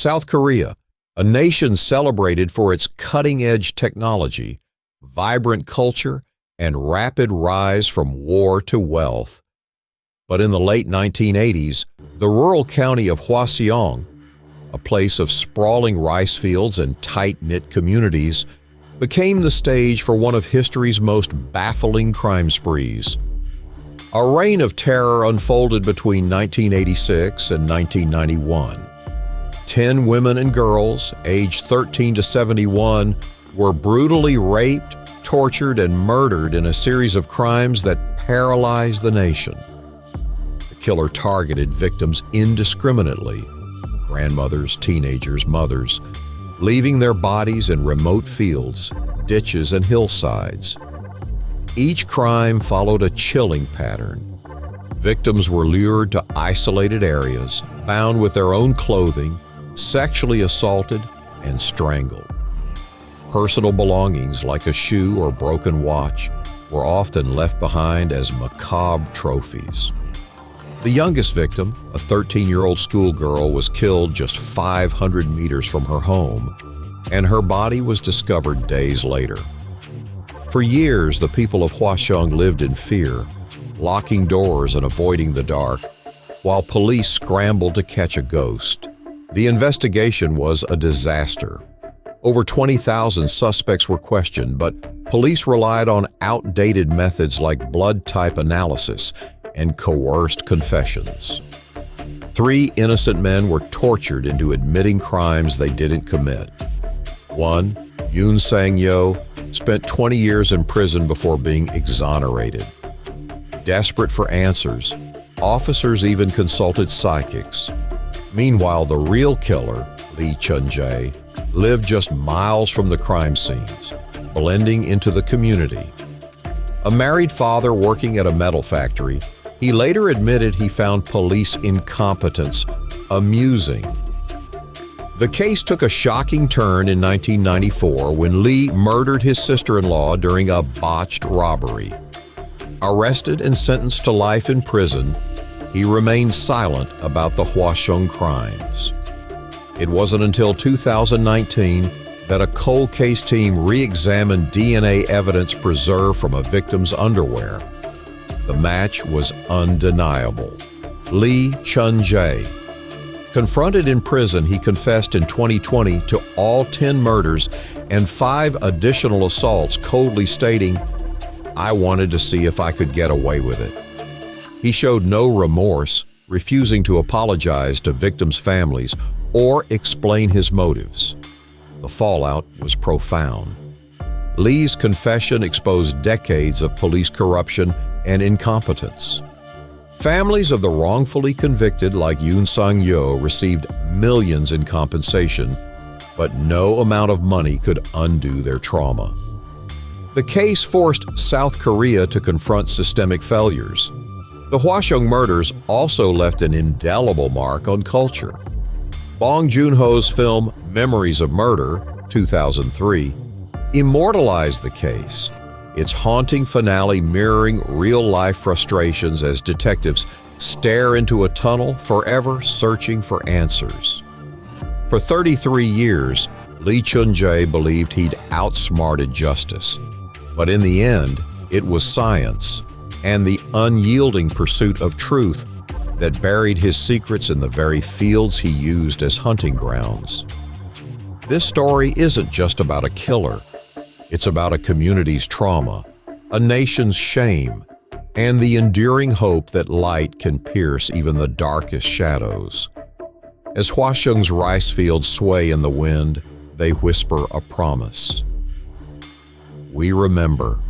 South Korea, a nation celebrated for its cutting-edge technology, vibrant culture, and rapid rise from war to wealth. But in the late 1980s, the rural county of Hwaseong, a place of sprawling rice fields and tight-knit communities, became the stage for one of history's most baffling crime sprees. A reign of terror unfolded between 1986 and 1991. 10 women and girls, aged 13 to 71, were brutally raped, tortured, and murdered in a series of crimes that paralyzed the nation. The killer targeted victims indiscriminately, grandmothers, teenagers, mothers, leaving their bodies in remote fields, ditches, and hillsides. Each crime followed a chilling pattern. Victims were lured to isolated areas, bound with their own clothing, sexually assaulted, and strangled. Personal belongings like a shoe or broken watch were often left behind as macabre trophies. The youngest victim, a 13-year-old schoolgirl, was killed just 500 meters from her home, and her body was discovered days later. For years, the people of Hwaseong lived in fear, locking doors and avoiding the dark, while police scrambled to catch a ghost. The investigation was a disaster. Over 20,000 suspects were questioned, but police relied on outdated methods like blood type analysis and coerced confessions. 3 innocent men were tortured into admitting crimes they didn't commit. One, Yoon Sang-yo, spent 20 years in prison before being exonerated. Desperate for answers, officers even consulted psychics. Meanwhile, the real killer, Lee Chun-Jae, lived just miles from the crime scenes, blending into the community. A married father working at a metal factory, he later admitted he found police incompetence amusing. The case took a shocking turn in 1994 when Lee murdered his sister-in-law during a botched robbery. Arrested and sentenced to life in prison, he remained silent about the Hwaseong crimes. It wasn't until 2019 that a cold case team re-examined DNA evidence preserved from a victim's underwear. The match was undeniable. Lee Chun-Jae. Confronted in prison, he confessed in 2020 to all 10 murders and 5 additional assaults, coldly stating, "I wanted to see if I could get away with it." He showed no remorse, refusing to apologize to victims' families or explain his motives. The fallout was profound. Lee's confession exposed decades of police corruption and incompetence. Families of the wrongfully convicted like Yoon Sang-yo received millions in compensation, but no amount of money could undo their trauma. The case forced South Korea to confront systemic failures. The Hwaseong murders also left an indelible mark on culture. Bong Joon-ho's film Memories of Murder, 2003, immortalized the case, its haunting finale mirroring real-life frustrations as detectives stare into a tunnel, forever searching for answers. For 33 years, Lee Chun-Jae believed he'd outsmarted justice. But in the end, it was science and the unyielding pursuit of truth that buried his secrets in the very fields he used as hunting grounds. This story isn't just about a killer. It's about a community's trauma, a nation's shame, and the enduring hope that light can pierce even the darkest shadows. As Hwaseong's rice fields sway in the wind, they whisper a promise. We remember.